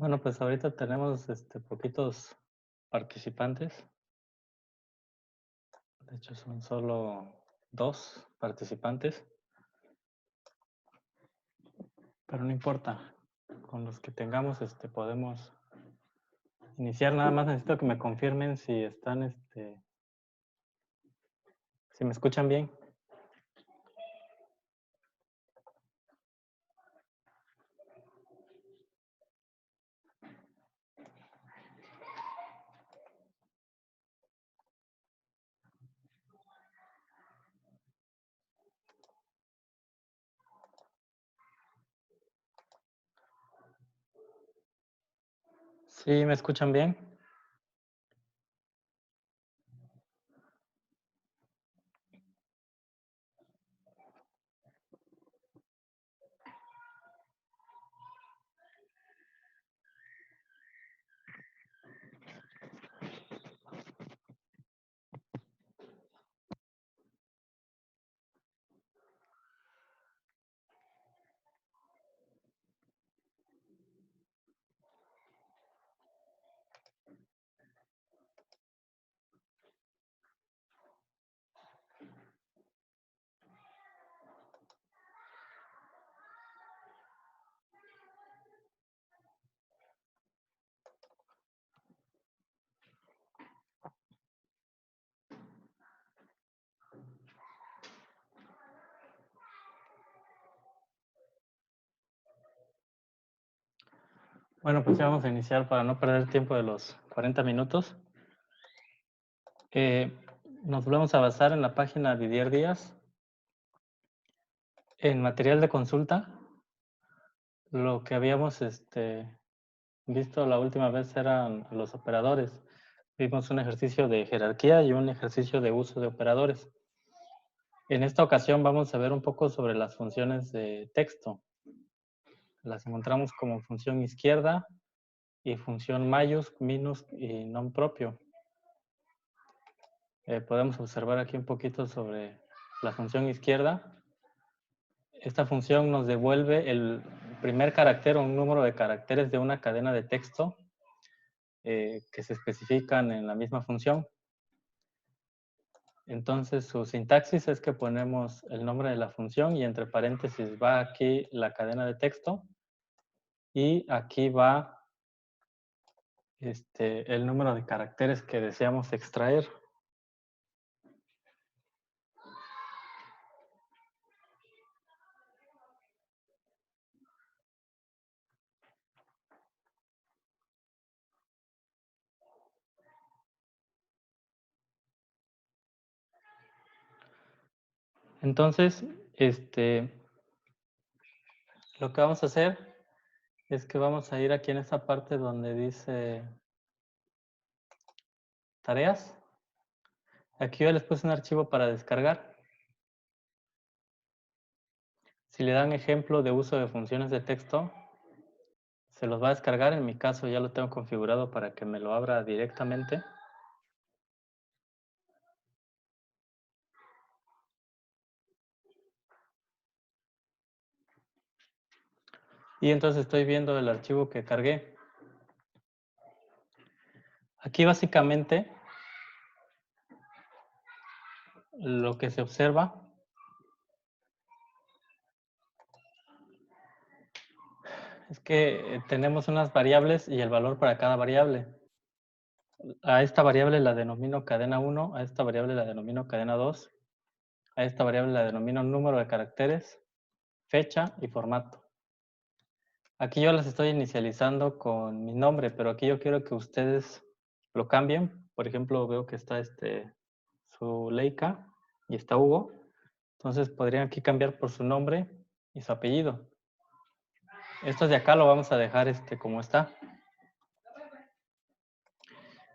Bueno, pues ahorita tenemos poquitos participantes. De hecho, son solo 2 participantes, pero no importa. Con los que tengamos, podemos iniciar. Nada más necesito que me confirmen si están, si me escuchan bien. ¿Sí me escuchan bien? Bueno, pues ya vamos a iniciar para no perder el tiempo de los 40 minutos. Nos volvemos a basar en la página Didier Díaz. En material de consulta, lo que habíamos visto la última vez eran los operadores. Vimos un ejercicio de jerarquía y un ejercicio de uso de operadores. En esta ocasión vamos a ver un poco sobre las funciones de texto. Las encontramos como función izquierda y función majus, minus y non propio. Podemos observar aquí un poquito sobre la función izquierda. Esta función nos devuelve el primer carácter o un número de caracteres de una cadena de texto que se especifican en la misma función. Entonces, su sintaxis es que ponemos el nombre de la función y entre paréntesis va aquí la cadena de texto y aquí va el número de caracteres que deseamos extraer. Entonces, lo que vamos a hacer es que vamos a ir aquí en esta parte donde dice tareas. Aquí yo les puse un archivo para descargar. Si le dan ejemplo de uso de funciones de texto, se los va a descargar. En mi caso ya lo tengo configurado para que me lo abra directamente. Y entonces estoy viendo el archivo que cargué. Aquí básicamente lo que se observa es que tenemos unas variables y el valor para cada variable. A esta variable la denomino cadena 1, a esta variable la denomino cadena 2, a esta variable la denomino número de caracteres, fecha y formato. Aquí yo las estoy inicializando con mi nombre, pero aquí yo quiero que ustedes lo cambien. Por ejemplo, veo que está Zuleika y está Hugo. Entonces podrían aquí cambiar por su nombre y su apellido. Esto de acá lo vamos a dejar como está.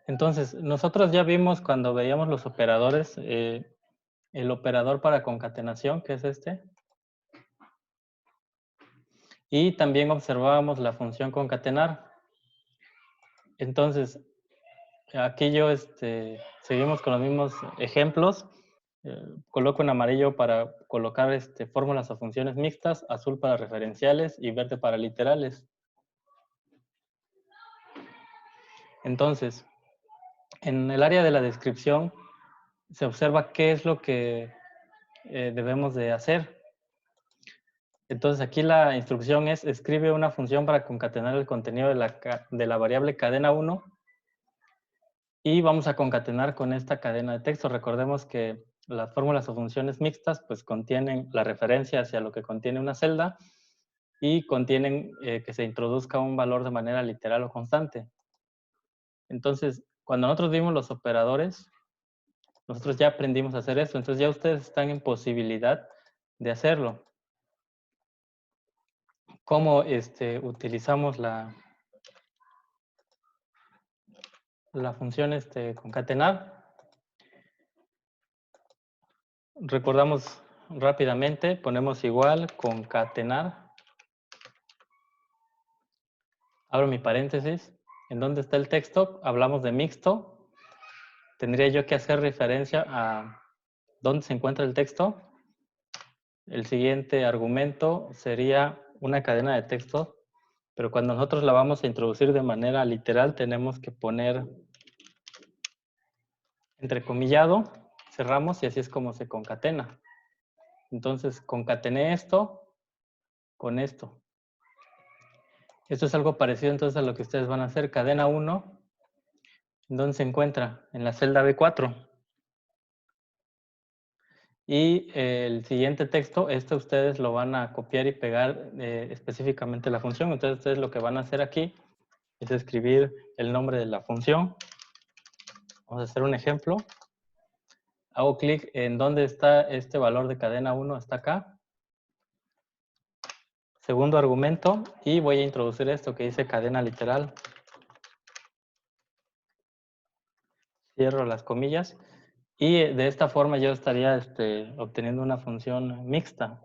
Entonces, nosotros ya vimos cuando veíamos los operadores, el operador para concatenación, que es este. Y también observábamos la función concatenar. Entonces, aquí yo seguimos con los mismos ejemplos. Coloco en amarillo para colocar fórmulas o funciones mixtas, azul para referenciales y verde para literales. Entonces, en el área de la descripción se observa qué es lo que debemos de hacer. Entonces, aquí la instrucción es: escribe una función para concatenar el contenido de la variable cadena 1 y vamos a concatenar con esta cadena de texto. Recordemos que las fórmulas o funciones mixtas pues contienen la referencia hacia lo que contiene una celda y contienen que se introduzca un valor de manera literal o constante. Entonces, cuando nosotros vimos los operadores, nosotros ya aprendimos a hacer esto. Entonces ya ustedes están en posibilidad de hacerlo. ¿Cómo utilizamos la función concatenar? Recordamos rápidamente, ponemos igual, concatenar. Abro mi paréntesis. ¿En dónde está el texto? Hablamos de mixto. Tendría yo que hacer referencia a dónde se encuentra el texto. El siguiente argumento sería una cadena de texto, pero cuando nosotros la vamos a introducir de manera literal, tenemos que poner entrecomillado, cerramos y así es como se concatena. Entonces, concatené esto con esto. Esto es algo parecido entonces a lo que ustedes van a hacer. Cadena 1, ¿dónde se encuentra? En la celda B4. Y el siguiente texto, ustedes lo van a copiar y pegar específicamente la función. Entonces, ustedes lo que van a hacer aquí es escribir el nombre de la función. Vamos a hacer un ejemplo. Hago clic en dónde está este valor de cadena 1, está acá. Segundo argumento, y voy a introducir esto que dice cadena literal. Cierro las comillas. Y de esta forma yo estaría obteniendo una función mixta.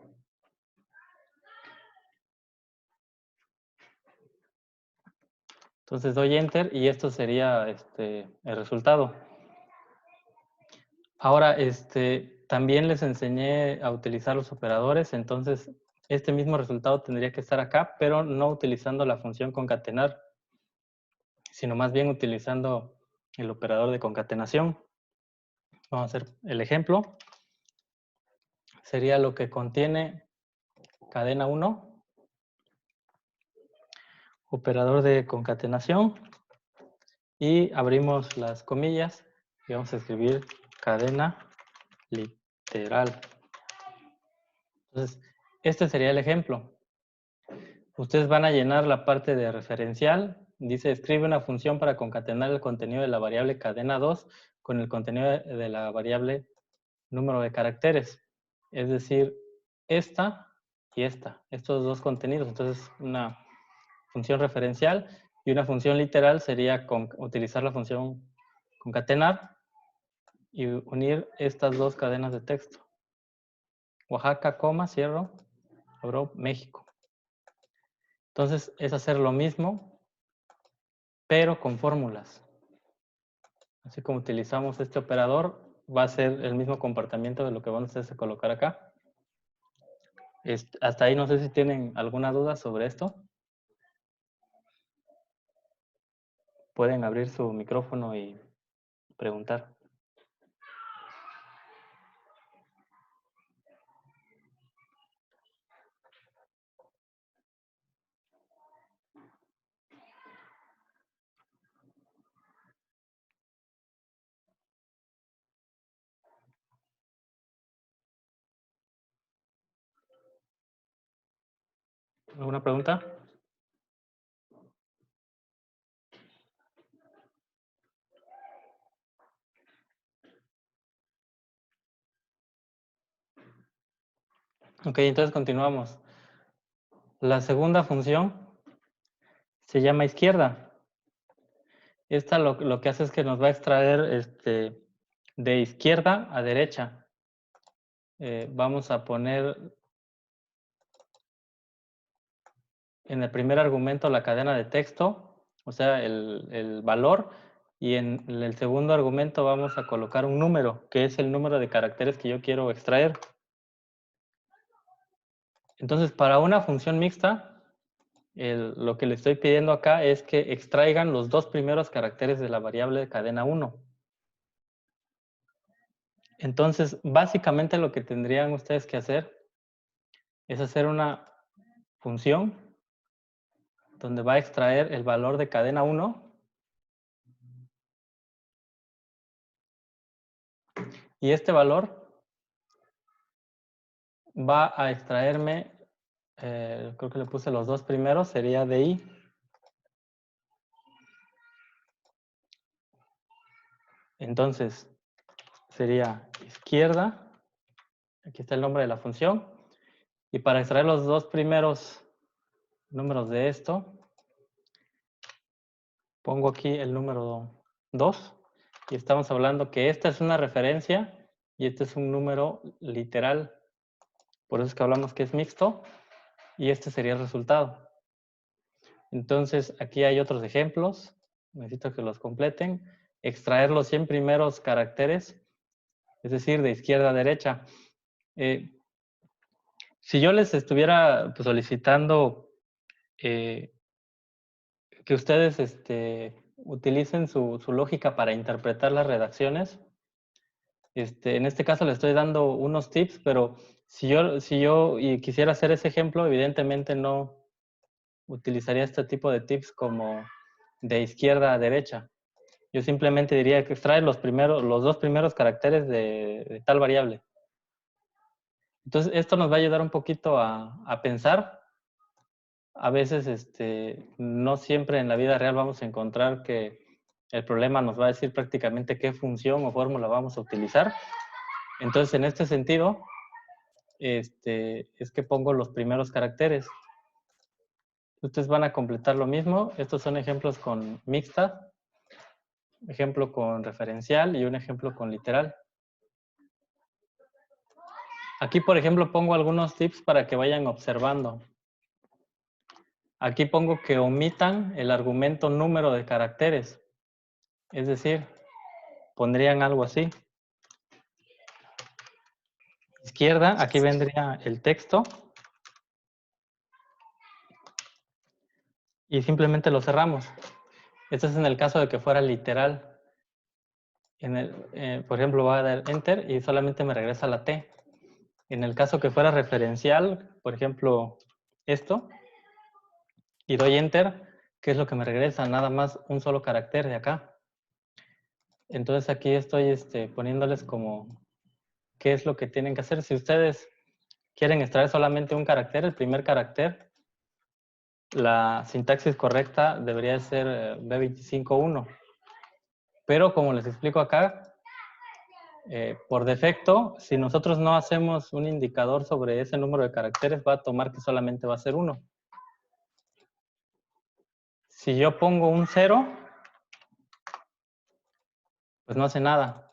Entonces doy Enter y esto sería el resultado. Ahora, también les enseñé a utilizar los operadores, entonces este mismo resultado tendría que estar acá, pero no utilizando la función concatenar, sino más bien utilizando el operador de concatenación. Vamos a hacer el ejemplo. Sería lo que contiene cadena 1, operador de concatenación, y abrimos las comillas y vamos a escribir cadena literal. Entonces, este sería el ejemplo. Ustedes van a llenar la parte de referencial. Dice, escribe una función para concatenar el contenido de la variable cadena 2 con el contenido de la variable número de caracteres. Es decir, esta y esta, estos dos contenidos. Entonces, una función referencial y una función literal sería utilizar la función concatenar y unir estas dos cadenas de texto. Oaxaca, coma, cierro, abro, México. Entonces, es hacer lo mismo, pero con fórmulas. Así como utilizamos este operador, va a ser el mismo comportamiento de lo que van ustedes a colocar acá. Hasta ahí no sé si tienen alguna duda sobre esto. Pueden abrir su micrófono y preguntar. ¿Alguna pregunta? Ok, entonces continuamos. La segunda función se llama izquierda. Esta lo que hace es que nos va a extraer de izquierda a derecha. Vamos a poner en el primer argumento la cadena de texto, o sea, el valor, y en el segundo argumento vamos a colocar un número, que es el número de caracteres que yo quiero extraer. Entonces, para una función mixta, Lo que le estoy pidiendo acá es que extraigan los dos primeros caracteres de la variable de cadena 1. Entonces, básicamente lo que tendrían ustedes que hacer es hacer una función donde va a extraer el valor de cadena 1 y este valor va a extraerme, creo que le puse los dos primeros, sería de i. Entonces, sería izquierda, aquí está el nombre de la función, y para extraer los dos primeros números de esto, pongo aquí el número 2, y estamos hablando que esta es una referencia y este es un número literal, por eso es que hablamos que es mixto, y este sería el resultado. Entonces, aquí hay otros ejemplos, necesito que los completen. Extraer los 100 primeros caracteres, es decir, de izquierda a derecha. Si yo les estuviera pues, solicitando que ustedes utilicen su lógica para interpretar las redacciones, en este caso les estoy dando unos tips, pero si yo quisiera hacer ese ejemplo, evidentemente no utilizaría este tipo de tips como de izquierda a derecha. Yo simplemente diría que extrae los dos primeros caracteres de tal variable. Entonces, esto nos va a ayudar un poquito a pensar. A veces, no siempre en la vida real vamos a encontrar que el problema nos va a decir prácticamente qué función o fórmula vamos a utilizar. Entonces, en este sentido, es que pongo los primeros caracteres. Ustedes van a completar lo mismo. Estos son ejemplos con mixta, ejemplo con referencial y un ejemplo con literal. Aquí, por ejemplo, pongo algunos tips para que vayan observando. Aquí pongo que omitan el argumento número de caracteres. Es decir, pondrían algo así. Izquierda, aquí vendría el texto. Y simplemente lo cerramos. Esto es en el caso de que fuera literal. Por ejemplo, voy a dar Enter y solamente me regresa la T. En el caso que fuera referencial, por ejemplo, esto, y doy Enter, ¿qué es lo que me regresa? Nada más un solo carácter de acá. Entonces aquí estoy poniéndoles como qué es lo que tienen que hacer. Si ustedes quieren extraer solamente un carácter, el primer carácter, la sintaxis correcta debería ser B25.1. Pero como les explico acá, por defecto, si nosotros no hacemos un indicador sobre ese número de caracteres, va a tomar que solamente va a ser 1. Si yo pongo un 0, pues no hace nada.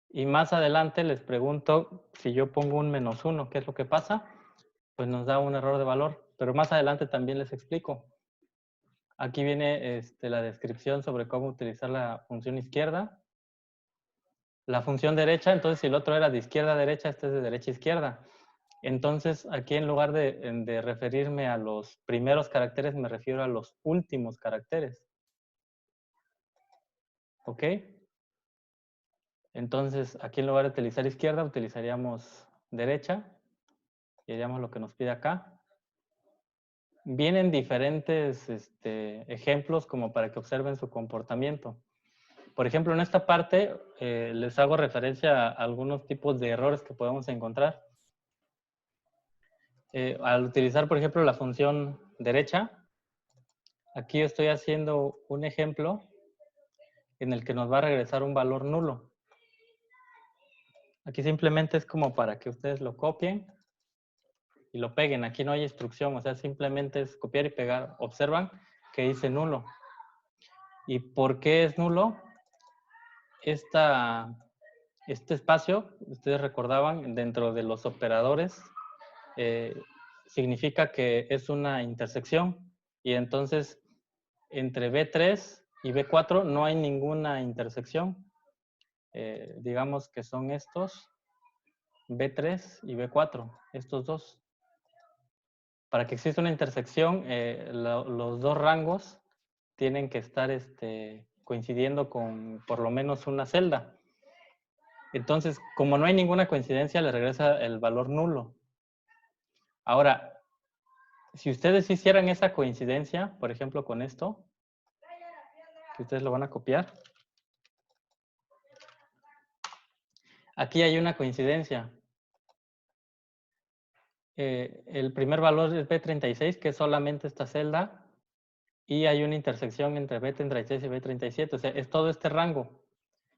Y más adelante les pregunto si yo pongo un -1, ¿qué es lo que pasa? Pues nos da un error de valor. Pero más adelante también les explico. Aquí viene la descripción sobre cómo utilizar la función izquierda. La función derecha, entonces si el otro era de izquierda a derecha, este es de derecha a izquierda. Entonces aquí en lugar de referirme a los primeros caracteres, me refiero a los últimos caracteres. ¿Ok? Entonces aquí en lugar de utilizar izquierda, utilizaríamos derecha y haríamos lo que nos pide acá. Vienen diferentes ejemplos como para que observen su comportamiento. Por ejemplo, en esta parte les hago referencia a algunos tipos de errores que podemos encontrar. Al utilizar, por ejemplo, la función derecha, aquí estoy haciendo un ejemplo en el que nos va a regresar un valor nulo. Aquí simplemente es como para que ustedes lo copien y lo peguen. Aquí no hay instrucción, o sea, simplemente es copiar y pegar. Observan que dice nulo. ¿Y por qué es nulo? Este espacio, ustedes recordaban, dentro de los operadores, significa que es una intersección. Y entonces, entre B3 y B4 no hay ninguna intersección. Digamos que son estos, B3 y B4, estos dos. Para que exista una intersección, los dos rangos tienen que estar coincidiendo con por lo menos una celda. Entonces, como no hay ninguna coincidencia, le regresa el valor nulo. Ahora, si ustedes hicieran esa coincidencia, por ejemplo, con esto, que ustedes lo van a copiar, aquí hay una coincidencia. El primer valor es B36, que es solamente esta celda, y hay una intersección entre B36 y B37, o sea, es todo este rango.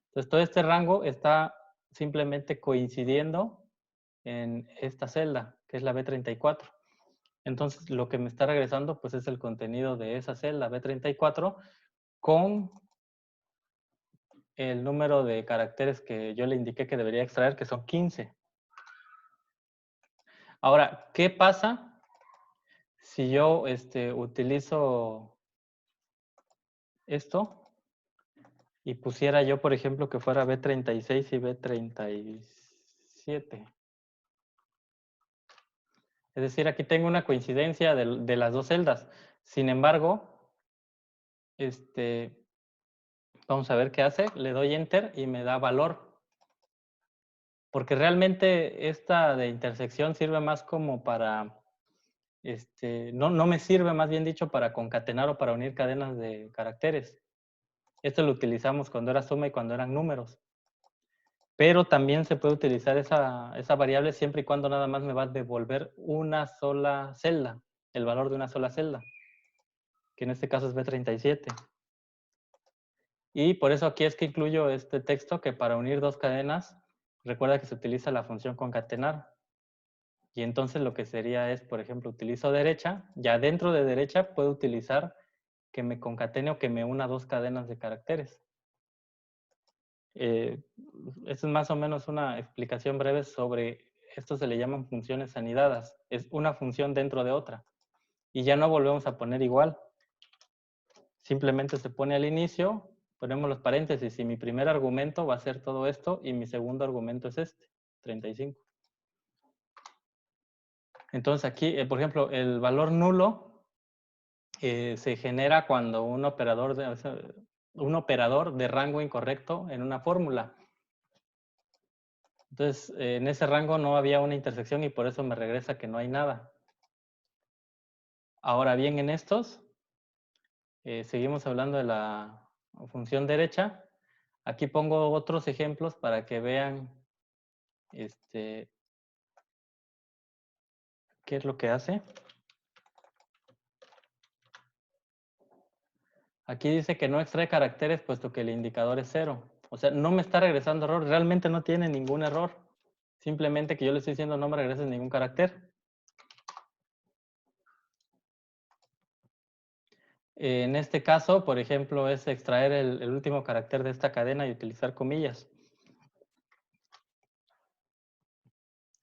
Entonces, todo este rango está simplemente coincidiendo en esta celda, que es la B34. Entonces, lo que me está regresando, pues, es el contenido de esa celda B34 con el número de caracteres que yo le indiqué que debería extraer, que son 15. Ahora, ¿qué pasa si yo utilizo esto y pusiera yo, por ejemplo, que fuera B36 y B37? Es decir, aquí tengo una coincidencia de las dos celdas. Sin embargo, vamos a ver qué hace. Le doy Enter y me da valor. Porque realmente esta de intersección sirve más como para, no me sirve, más bien dicho, para concatenar o para unir cadenas de caracteres. Esto lo utilizamos cuando era suma y cuando eran números. Pero también se puede utilizar esa variable siempre y cuando nada más me va a devolver una sola celda, el valor de una sola celda, que en este caso es B37. Y por eso aquí es que incluyo este texto, que para unir dos cadenas, recuerda que se utiliza la función concatenar. Y entonces lo que sería es, por ejemplo, utilizo derecha, ya dentro de derecha puedo utilizar que me concatene o que me una dos cadenas de caracteres. Esta es más o menos una explicación breve sobre, esto se le llaman funciones anidadas, es una función dentro de otra. Y ya no volvemos a poner igual, simplemente se pone al inicio, ponemos los paréntesis y mi primer argumento va a ser todo esto y mi segundo argumento es 35. Entonces aquí, por ejemplo, el valor nulo se genera cuando un operador de rango incorrecto en una fórmula. Entonces, en ese rango no había una intersección y por eso me regresa que no hay nada. Ahora bien, en estos, seguimos hablando de la función derecha. Aquí pongo otros ejemplos para que vean qué es lo que hace. Aquí dice que no extrae caracteres puesto que el indicador es 0. O sea, no me está regresando error. Realmente no tiene ningún error. Simplemente que yo le estoy diciendo no me regreses ningún carácter. En este caso, por ejemplo, es extraer el último carácter de esta cadena y utilizar comillas.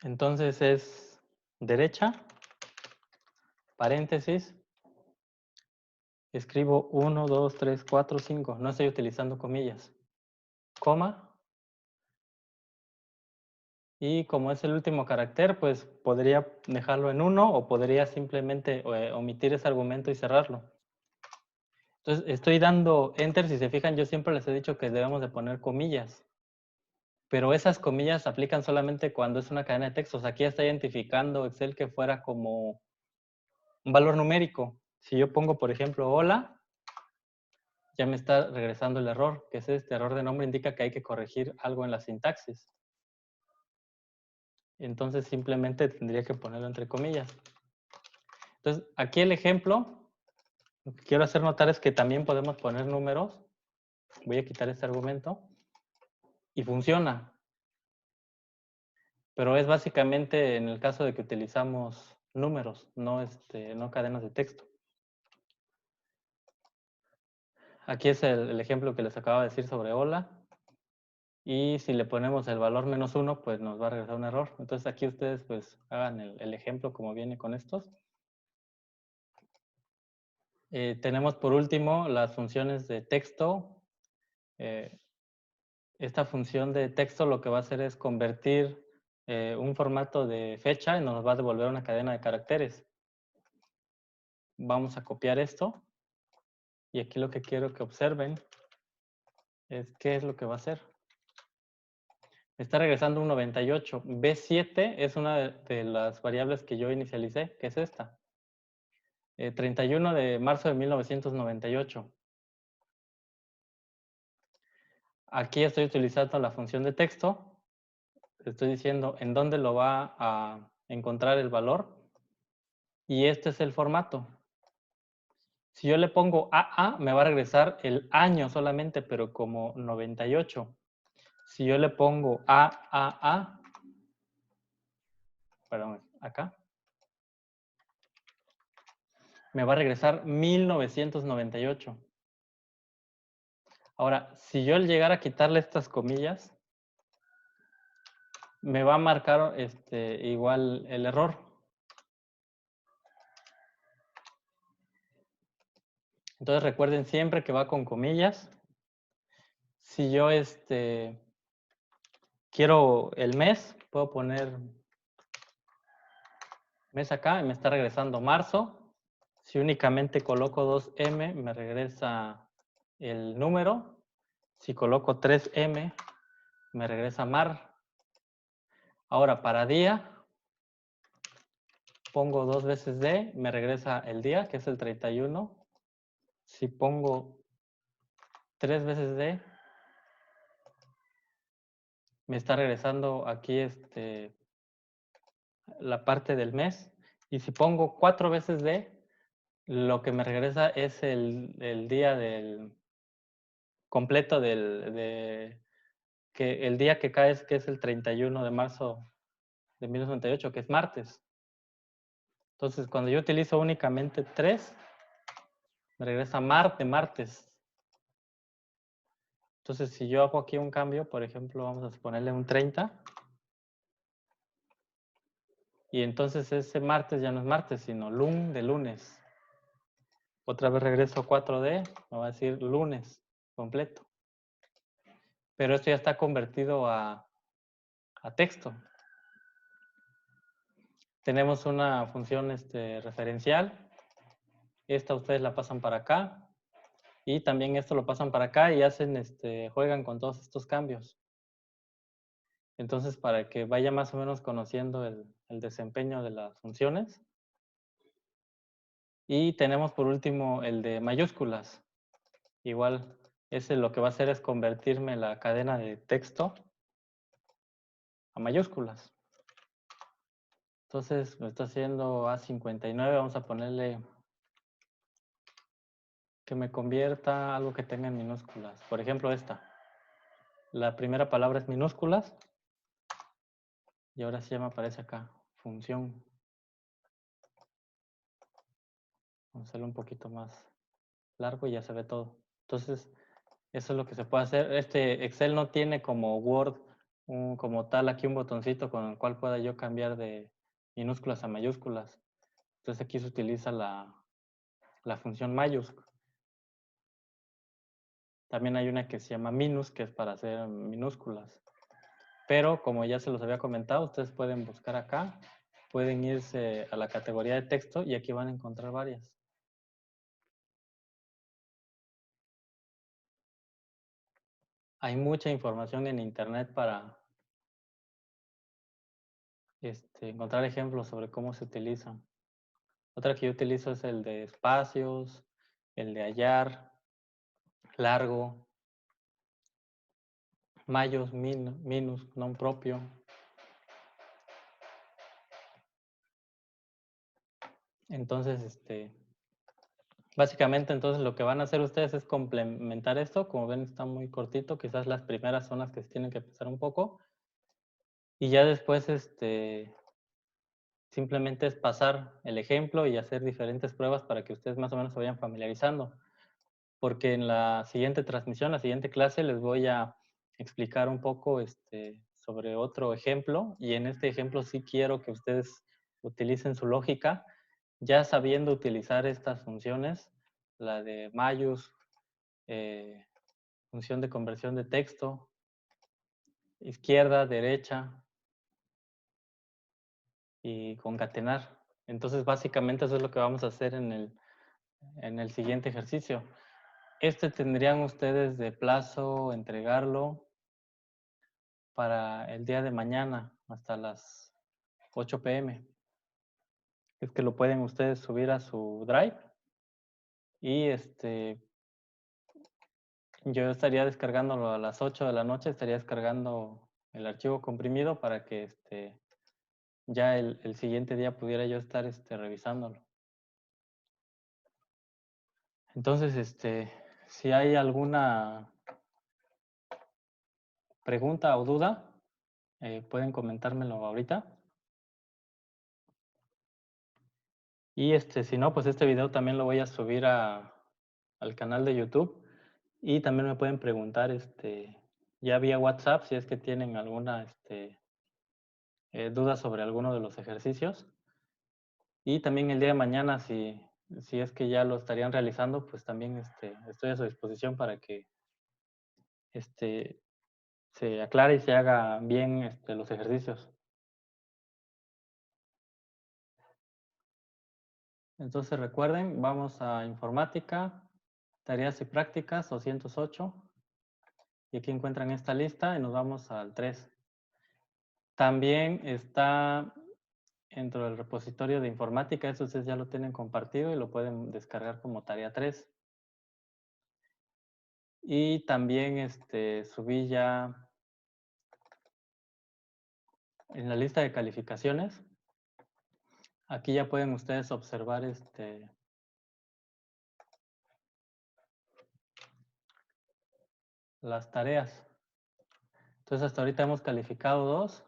Entonces es derecha, paréntesis, escribo 1, 2, 3, 4, 5. No estoy utilizando comillas. Coma. Y como es el último carácter, pues podría dejarlo en 1 o podría simplemente omitir ese argumento y cerrarlo. Entonces estoy dando enter. Si se fijan, yo siempre les he dicho que debemos de poner comillas. Pero esas comillas aplican solamente cuando es una cadena de textos. Aquí está identificando Excel que fuera como un valor numérico. Si yo pongo, por ejemplo, hola, ya me está regresando el error, que es este error de nombre, indica que hay que corregir algo en la sintaxis. Entonces simplemente tendría que ponerlo entre comillas. Entonces, aquí el ejemplo, lo que quiero hacer notar es que también podemos poner números. Voy a quitar este argumento. Y funciona. Pero es básicamente en el caso de que utilizamos números, no cadenas de texto. Aquí es el ejemplo que les acabo de decir sobre hola. Y si le ponemos el valor -1, pues nos va a regresar un error. Entonces aquí ustedes pues hagan el ejemplo como viene con estos. Tenemos por último las funciones de texto. Esta función de texto lo que va a hacer es convertir un formato de fecha y nos va a devolver una cadena de caracteres. Vamos a copiar esto. Y aquí lo que quiero que observen es qué es lo que va a hacer. Me está regresando un 98. B7 es una de las variables que yo inicialicé, que es esta. 31 de marzo de 1998. Aquí estoy utilizando la función de texto. Estoy diciendo en dónde lo va a encontrar el valor. Y este es el formato. Si yo le pongo AA, me va a regresar el año solamente, pero como 98. Si yo le pongo AAA, perdón, acá, me va a regresar 1998. Ahora, si yo al llegar a quitarle estas comillas, me va a marcar igual el error. Entonces recuerden siempre que va con comillas. Si yo quiero el mes, puedo poner mes acá y me está regresando marzo. Si únicamente coloco 2M, me regresa el número. Si coloco 3M, me regresa mar. Ahora, para día, pongo 2 veces D, me regresa el día, que es el 31. Si pongo 3 veces D, me está regresando aquí la parte del mes. Y si pongo 4 veces D, lo que me regresa es el día completo el día que cae, que es el 31 de marzo de 1998, que es martes. Entonces, cuando yo utilizo únicamente 3, me regresa martes. Entonces, si yo hago aquí un cambio, por ejemplo, vamos a ponerle un 30. Y entonces ese martes ya no es martes, sino de lunes. Otra vez regreso a 4D, me va a decir lunes completo. Pero esto ya está convertido a texto. Tenemos una función referencial. Esta ustedes la pasan para acá. Y también esto lo pasan para acá y hacen, juegan con todos estos cambios. Entonces, para que vaya más o menos conociendo el desempeño de las funciones. Y tenemos por último el de mayúsculas. Igual, ese lo que va a hacer es convertirme la cadena de texto a mayúsculas. Entonces, me está haciendo A59. Vamos a ponerle que me convierta algo que tenga en minúsculas. Por ejemplo, esta. La primera palabra es minúsculas. Y ahora sí ya me aparece acá. Función. Vamos a hacerlo un poquito más largo y ya se ve todo. Entonces, eso es lo que se puede hacer. Este Excel no tiene como Word, como tal, aquí un botoncito con el cual pueda yo cambiar de minúsculas a mayúsculas. Entonces aquí se utiliza la función mayús. También hay una que se llama minus, que es para hacer minúsculas. Pero como ya se los había comentado, ustedes pueden buscar acá, pueden irse a la categoría de texto y aquí van a encontrar varias. Hay mucha información en internet para encontrar ejemplos sobre cómo se utilizan. Otra que yo utilizo es el de espacios, el de hallar, largo, mayos, minus, non propio. Entonces, básicamente entonces lo que van a hacer ustedes es complementar esto. Como ven, está muy cortito. Quizás las primeras son las que tienen que pensar un poco. Y ya después, simplemente es pasar el ejemplo y hacer diferentes pruebas para que ustedes más o menos se vayan familiarizando. Porque en la siguiente transmisión, la siguiente clase, les voy a explicar un poco sobre otro ejemplo. Y en este ejemplo sí quiero que ustedes utilicen su lógica, ya sabiendo utilizar estas funciones, la de mayús, función de conversión de texto, izquierda, derecha y concatenar. Entonces, básicamente eso es lo que vamos a hacer en el en el siguiente ejercicio. Este tendrían ustedes de plazo entregarlo para el día de mañana hasta las 8 p.m. Es que lo pueden ustedes subir a su Drive y yo estaría descargándolo a las 8 de la noche, estaría descargando el archivo comprimido para que ya el siguiente día pudiera yo estar revisándolo. Entonces, si hay alguna pregunta o duda, pueden comentármelo ahorita. Y si no, pues este video también lo voy a subir al canal de YouTube. Y también me pueden preguntar ya vía WhatsApp si es que tienen alguna duda sobre alguno de los ejercicios. Y también el día de mañana, si es que ya lo estarían realizando, pues también estoy a su disposición para que se aclare y se haga bien los ejercicios. Entonces recuerden, vamos a informática, tareas y prácticas 208. Y aquí encuentran esta lista y nos vamos al 3. También está dentro del repositorio de informática, eso ustedes ya lo tienen compartido y lo pueden descargar como tarea 3. Y también subí ya en la lista de calificaciones. Aquí ya pueden ustedes observar las tareas. Entonces hasta ahorita hemos calificado 2.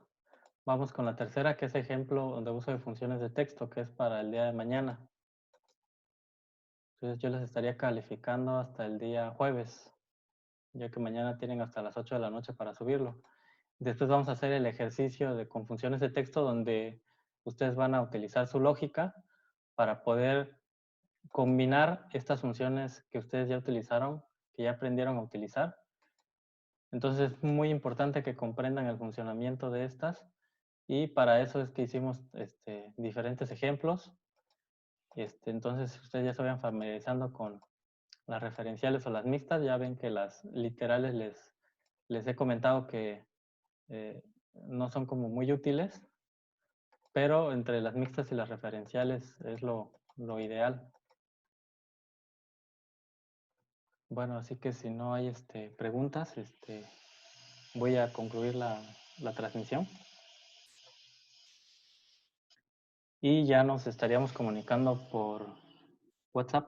Vamos con la tercera, que es ejemplo de uso de funciones de texto, que es para el día de mañana. Entonces yo les estaría calificando hasta el día jueves, ya que mañana tienen hasta las 8 de la noche para subirlo. Después vamos a hacer el ejercicio con funciones de texto donde ustedes van a utilizar su lógica para poder combinar estas funciones que ustedes ya utilizaron, que ya aprendieron a utilizar. Entonces es muy importante que comprendan el funcionamiento de estas y para eso es que hicimos diferentes ejemplos. Entonces ustedes ya se vayan familiarizando con las referenciales o las mixtas. Ya ven que las literales les he comentado que no son como muy útiles, pero entre las mixtas y las referenciales es lo ideal. Bueno, así que si no hay preguntas, voy a concluir la transmisión. Y ya nos estaríamos comunicando por WhatsApp.